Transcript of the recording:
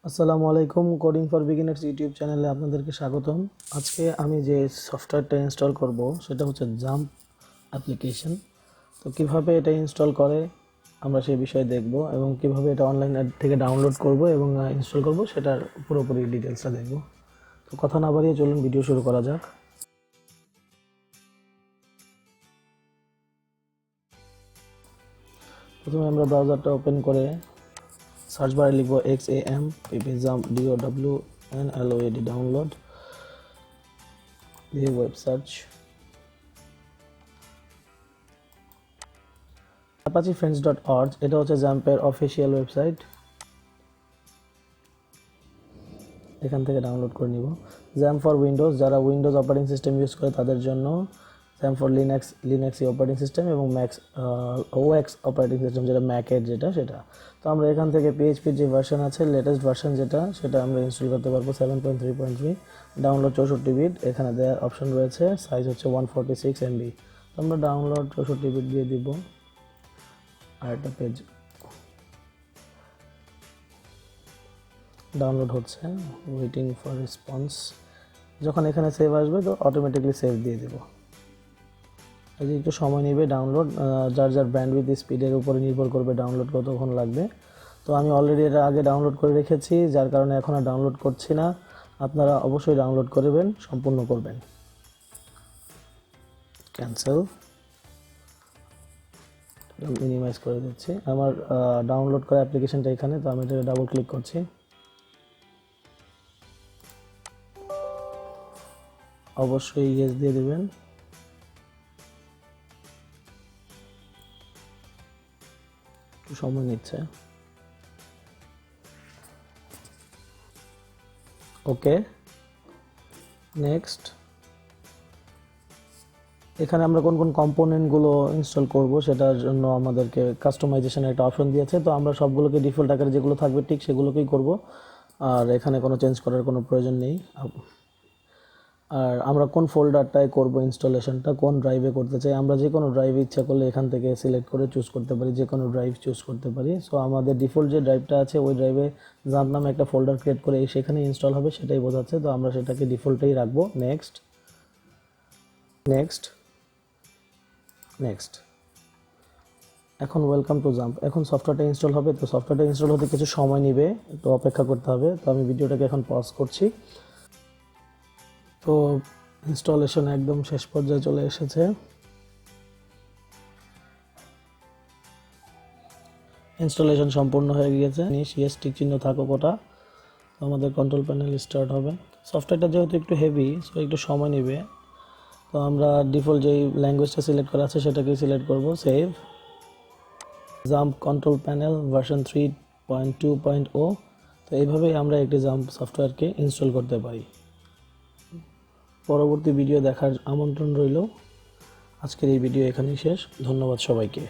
আসসালামু আলাইকুম, coding for beginners YouTube চ্যানেলে আপনাদেরকে স্বাগতম। আজকে আমি যে সফটওয়্যারটা ইনস্টল করব সেটা হচ্ছে জাম্প অ্যাপ্লিকেশন। তো কিভাবে এটা ইনস্টল করে আমরা সেই বিষয়ে দেখব এবং কিভাবে এটা অনলাইন থেকে ডাউনলোড করব এবং ইনস্টল করব সেটার পুরোপুরি ডিটেলসটা দেখব। তো কথা না বাড়িয়ে চলুন ভিডিও শুরু করা যাক। প্রথমে আমরা ব্রাউজারটা ওপেন করে সার্চ বারে লিখব XAMPP Xampp DOWNLOAD ডাউনলোড দিয়ে ওয়েব সার্চ। apache-friends.org এটা হচ্ছে জাম্পের অফিসিয়াল ওয়েবসাইট, এখান থেকে ডাউনলোড করে নিব। জাম্প ফর উইন্ডোজ, যারা উইন্ডোজ অপারেটিং সিস্টেম ইউজ করে তাদের জন্য। Jump for Linux operating system এবং ওএক্স অপারেটিং সিস্টেম যেটা ম্যাকের সেটা। তো আমরা এখান থেকে পিএইচপির যে ভার্সন আছে লেটেস্ট ভার্সন সেটা আমরা ইনস্টল করতে পারবো 7.3.3। ডাউনলোড 64 বিট, এখানে দেওয়ার অপশন রয়েছে। সাইজ হচ্ছে 146 MB। তো আমরা ডাউনলোড 64 বিট দিয়ে দিব। আর একটা পেজ ডাউনলোড হচ্ছে, ওয়েটিং ফর রেসপন্স। যখন এখানে সেভ আসবে তো অটোমেটিকলি সেভ দিয়ে দেব। এই একটু সময় নেবে ডাউনলোড, যার ব্যান্ডউইথ স্পিডের উপরে নির্ভর করবে ডাউনলোড কতক্ষণ লাগবে। তো আমি অলরেডি এটা আগে ডাউনলোড করে রেখেছি, যার কারণে এখন আর ডাউনলোড করছি না। আপনারা অবশ্যই ডাউনলোড করবেন, সম্পূর্ণ করবেন। ক্যান্সেল, মিনিমাইজ করে দিচ্ছি। আমার ডাউনলোড করা অ্যাপ্লিকেশনটা এখানে, তো আমি এটা ডাবল ক্লিক করছি। অবশ্যই ইয়েস দিয়ে দেবেন। একটু সময় নিচ্ছে। ওকে, নেক্সট। এখানে আমরা কোন কোন কম্পোনেন্টগুলো ইনস্টল করব সেটার জন্য আমাদেরকে কাস্টমাইজেশনের একটা অপশন দিয়েছে। তো আমরা সবগুলোকে ডিফল্ট আকারে যেগুলো থাকবে ঠিক সেগুলোকেই করব, আর এখানে কোনো চেঞ্জ করার কোনো প্রয়োজন নেই। আর আমরা কোন ফোল্ডারটায় করব ইনস্টলেশনটা, কোন ড্রাইভে করতে চাই, আমরা যে কোনো ড্রাইভে ইচ্ছা করলে এখান থেকে সিলেক্ট করে চুজ করতে পারি, যে কোনো ড্রাইভ চুজ করতে পারি। সো আমাদের ডিফল্ট যে ড্রাইভটা আছে ওই ড্রাইভে জাম্প নামে একটা ফোল্ডার ক্রিয়েট করে সেখানে ইনস্টল হবে, সেটাই বোঝাচ্ছে। তো আমরা সেটাকে ডিফল্টেই রাখবো। Next next next. এখন ওয়েলকাম টু জাম্প। এখন সফটওয়্যারটা ইনস্টল হবে। তো সফটওয়্যারটা ইনস্টল হতে কিছু সময় নেবে, একটু অপেক্ষা করতে হবে। তো আমি ভিডিওটাকে এখন পজ করছি। তো ইনস্টলেশন একদম শেষ পর্যায়ে চলে এসেছে। ইনস্টলেশন সম্পূর্ণ হয়ে গিয়েছে। ইয়েস টিক চিহ্ন থাকো কোটা। তো আমাদের কন্ট্রোল প্যানেল স্টার্ট হবে। সফটওয়্যারটা যেহেতু একটু হেভি, সো একটু সময় নেবে। তো আমরা ডিফল্ট যেই ল্যাঙ্গুয়েজটা সিলেক্ট করা আছে সেটাকেই সিলেক্ট করব। Save. Jump control panel version 3.2.0। তো এইভাবেই আমরা একটি জাম্প সফটওয়্যারকে ইনস্টল করতে পারি। পরবর্তী ভিডিও দেখার আমন্ত্রণ রইল। আজকের এই ভিডিও এখানেই শেষ। ধন্যবাদ সবাইকে।